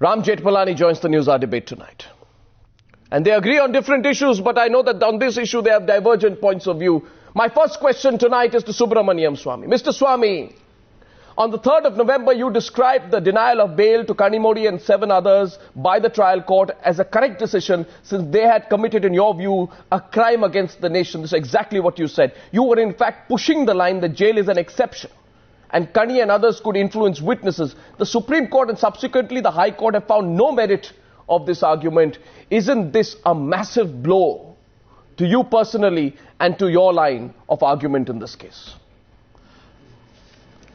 Ram Jethmalani joins the News Hour debate tonight. And they agree on different issues, but I know that on this issue they have divergent points of view. My first question tonight is to Subramaniam Swamy. Mr. Swamy, on the 3rd of November, you described the denial of bail to Kanimodi and 7 others by the trial court as a correct decision since they had committed, in your view, a crime against the nation. This is exactly what you said. You were in fact pushing the line that jail is an exception and Kani and others could influence witnesses. The Supreme Court and subsequently the High Court have found no merit of this argument. Isn't this a massive blow to you personally and to your line of argument in this case?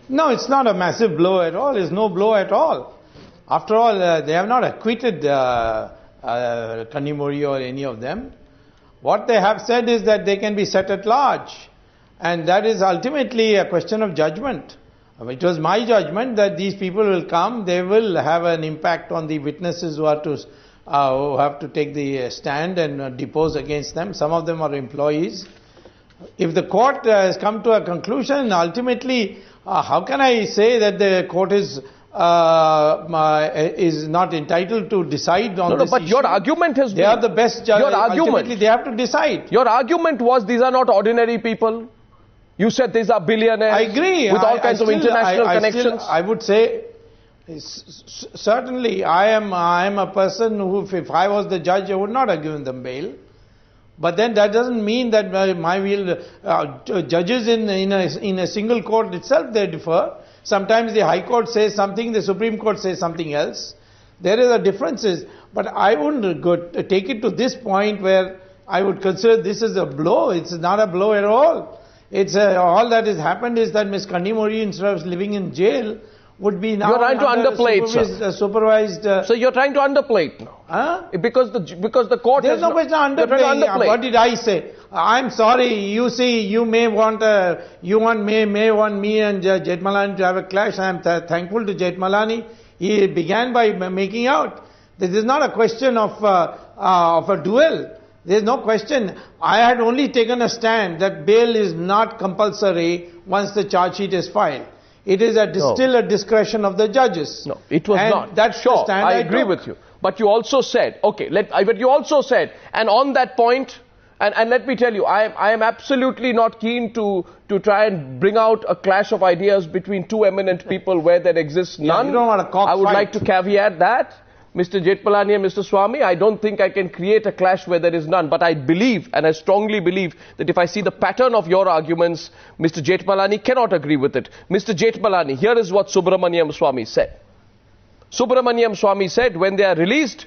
No, it's not a massive blow at all. It's no blow at all. After all, they have not acquitted Kanimodi or any of them. What they have said is that they can be set at large. And that is ultimately a question of judgment. It was my judgment that these people will come, they will have an impact on the witnesses who have to take the stand and depose against them. Some of them are employees. If the court has come to a conclusion, ultimately, how can I say that the court is not entitled to decide on this but issue? Your argument has been... They are the best judges. Ultimately, they have to decide. Your argument was these are not ordinary people. You said these are billionaires. I agree. With all kinds of international connections. I would say, certainly, I am a person who, if I was the judge, I would not have given them bail. But then that doesn't mean that judges in a single court itself, they differ. Sometimes the High Court says something, the Supreme Court says something else. There is a differences. But I wouldn't take it to this point where I would consider this as a blow. It's not a blow at all. It's all that has happened is that Ms. Kanimodi, instead of living in jail, would be now... You're trying to underplay it, sir. Supervised... So you're trying to underplay it now. Huh? Because the court... There's no question of underplaying. What did I say? I'm sorry. You see, you may want me and Jethmalani to have a clash. I am thankful to Jethmalani. He began by making out. This is not a question of a duel. There is no question. I had only taken a stand that bail is not compulsory once the charge sheet is filed. It is still a discretion of the judges. No, it was not. That's sure, the stand I agree with you. But you also said, but you also said, and on that point, and let me tell you, I am absolutely not keen to try and bring out a clash of ideas between two eminent people where there exists none. You don't want a cockfight. I would like to caveat that. Mr. Jethmalani and Mr. Swamy, I don't think I can create a clash where there is none. But I believe, and I strongly believe, that if I see the pattern of your arguments, Mr. Jethmalani cannot agree with it. Mr. Jethmalani, here is what Subramaniam Swamy said. Subramaniam Swamy said, when they are released,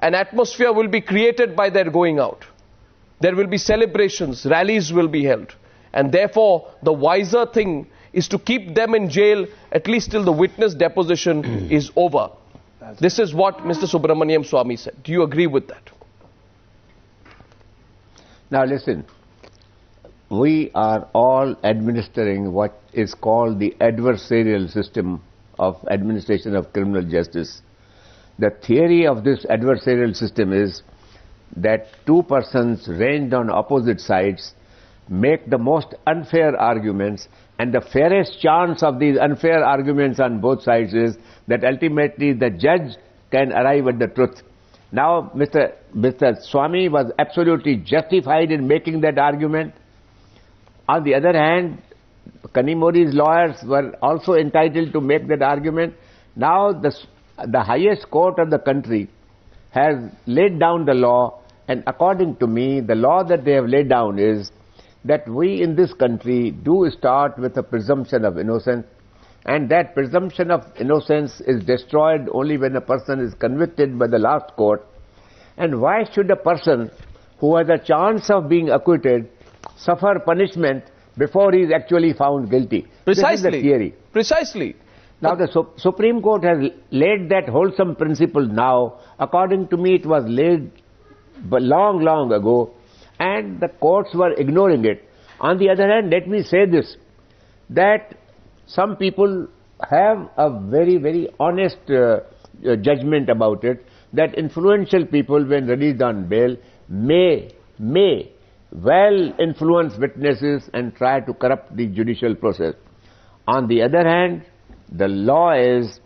an atmosphere will be created by their going out. There will be celebrations, rallies will be held. And therefore, the wiser thing is to keep them in jail at least till the witness deposition is over. This is what Mr. Subramaniam Swamy said. Do you agree with that? Now listen, we are all administering what is called the adversarial system of administration of criminal justice. The theory of this adversarial system is that two persons ranged on opposite sides make the most unfair arguments, and the fairest chance of these unfair arguments on both sides is that ultimately the judge can arrive at the truth. Now, Mr. Swamy was absolutely justified in making that argument. On the other hand, Kanimodi's lawyers were also entitled to make that argument. Now, the highest court of the country has laid down the law, and according to me, the law that they have laid down is that we in this country do start with a presumption of innocence, and that presumption of innocence is destroyed only when a person is convicted by the last court. And why should a person who has a chance of being acquitted suffer punishment before he is actually found guilty? Precisely. This is the theory. Precisely. Now the Supreme Court has laid that wholesome principle now. According to me, it was laid long, long ago, and the courts were ignoring it. On the other hand, let me say this, that some people have a very, very honest judgment about it, that influential people, when released on bail, may well influence witnesses and try to corrupt the judicial process. On the other hand, the law is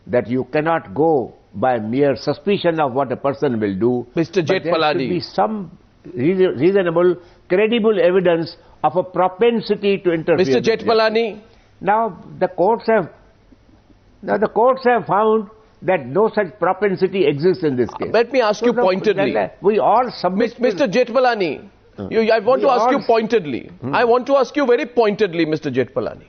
that you cannot go by mere suspicion of what a person will do. Mr. But there should Jethmalani. be some reasonable, credible evidence of a propensity to interfere. Mr. Jethmalani. Now the courts have found that no such propensity exists in this case. Let me ask you pointedly. We all submit. Mr. Jethmalani, I want to ask you pointedly. I want to ask you very pointedly, Mr. Jethmalani.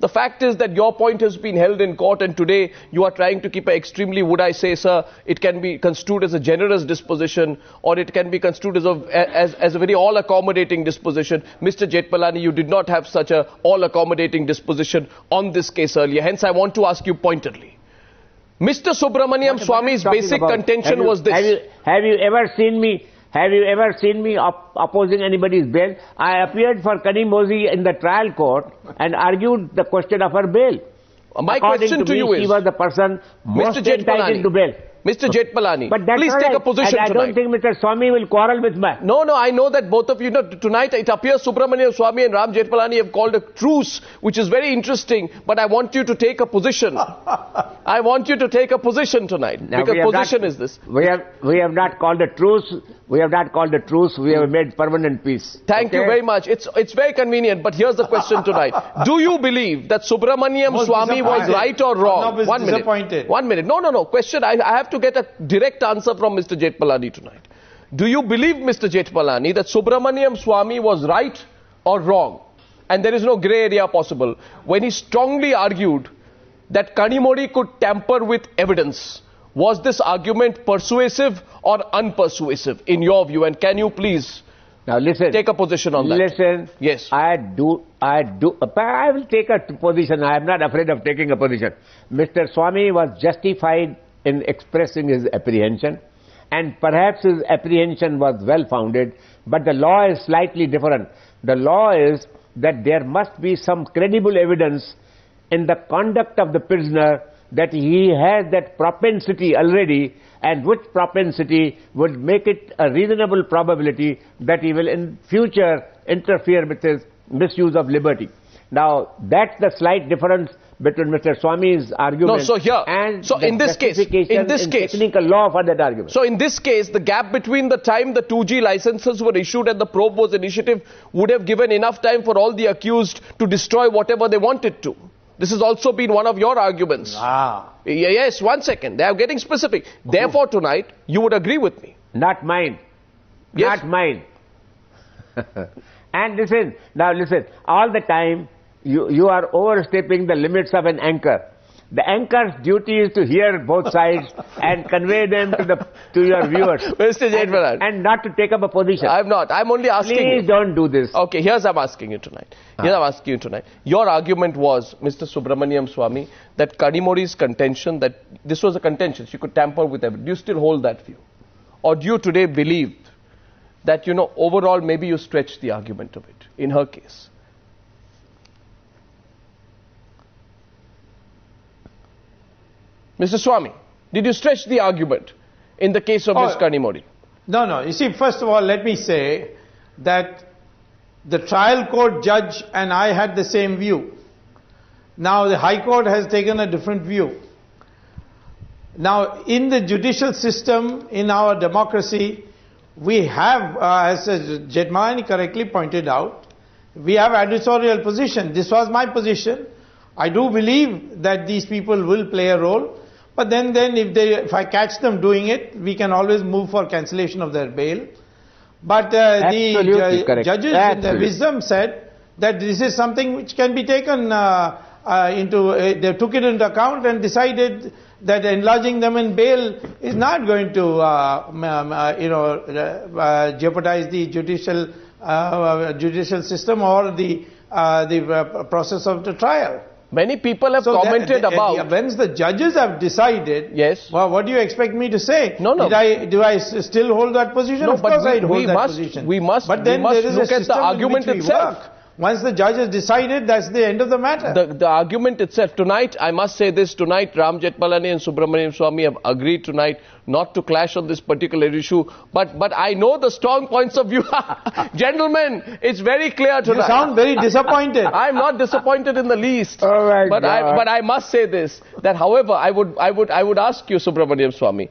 The fact is that your point has been held in court, and today you are trying to keep an extremely, would I say, sir, it can be construed as a generous disposition, or it can be construed as a very all-accommodating disposition. Mr. Jethmalani, you did not have such a all-accommodating disposition on this case earlier. Hence, I want to ask you pointedly. Mr. Subramaniam Swamy's basic contention was this. Have you ever seen me opposing anybody's bail? I appeared for Kanimozhi in the trial court and argued the question of her bail. My question to you is, she was the person most entitled to bail. Mr. Jethmalani, but please take a position tonight. I don't think Mr. Swamy will quarrel with me. No, I know that both of you, tonight it appears Subramaniam Swamy and Ram Jethmalani have called a truce, which is very interesting, but I want you to take a position. I want you to take a position tonight, now because position is this. We have not called a truce. We have not called a truce. We have made permanent peace. Thank you very much. It's very convenient, but here's the question tonight. Do you believe that Subramaniam Swamy was right or wrong? 1 minute. 1 minute. No. Question. I have to get a direct answer from Mr. Jethmalani tonight. Do you believe, Mr. Jethmalani, that Subramaniam Swamy was right or wrong? And there is no grey area possible when he strongly argued that Kanimozhi could tamper with evidence. Was this argument persuasive or unpersuasive in your view? And can you please now listen, take a position on that? Listen. Yes. I will take a position. I am not afraid of taking a position. Mr. Swamy was justified in expressing his apprehension, and perhaps his apprehension was well founded, but the law is slightly different. The law is that there must be some credible evidence in the conduct of the prisoner that he has that propensity already, and which propensity would make it a reasonable probability that he will in future interfere with his misuse of liberty. Now, that's the slight difference between Mr. Swamy's argument and in this case, technical law for that argument. So in this case, the gap between the time the 2G licenses were issued and the probe was initiative would have given enough time for all the accused to destroy whatever they wanted to. This has also been one of your arguments. Yes, 1 second. They are getting specific. Therefore, tonight, you would agree with me. Not mine. Yes. Not mine. And listen, all the time, you are overstepping the limits of an anchor. The anchor's duty is to hear both sides and convey them to your viewers. Mr. Jethmalani. And not to take up a position. I'm not. I'm only asking you. Please don't do this. Okay, here's I'm asking you tonight. Your argument was, Mr. Subramaniam Swamy, that Kanimozhi's contention, that this was a contention, she could tamper with evidence. Do you still hold that view? Or do you today believe that, overall maybe you stretched the argument a bit in her case? Mr. Swamy, did you stretch the argument in the case of Ms. Kanimozhi? No. You see, first of all, let me say that the trial court judge and I had the same view. Now, the High Court has taken a different view. Now, in the judicial system, in our democracy, we have, as Jethmalani correctly pointed out, we have adversarial position. This was my position. I do believe that these people will play a role. But then if I catch them doing it, we can always move for cancellation of their bail. But the judges in their wisdom said that this is something which can be taken they took it into account and decided that enlarging them in bail is not going to jeopardize the judicial system or the process of the trial. Many people have commented about... When the judges have decided... Yes. Well, what do you expect me to say? No. Do I still hold that position? No, of course I hold that position. We must look at the argument itself. Once the judge has decided, that's the end of the matter. The argument itself, tonight, I must say this, tonight Ram Jethmalani and Subramaniam Swamy have agreed tonight not to clash on this particular issue. But I know the strong points of view. Gentlemen, it's very clear tonight. You sound very disappointed. I'm not disappointed in the least. Oh my but God. I must say this, that however, I would ask you, Subramaniam Swamy,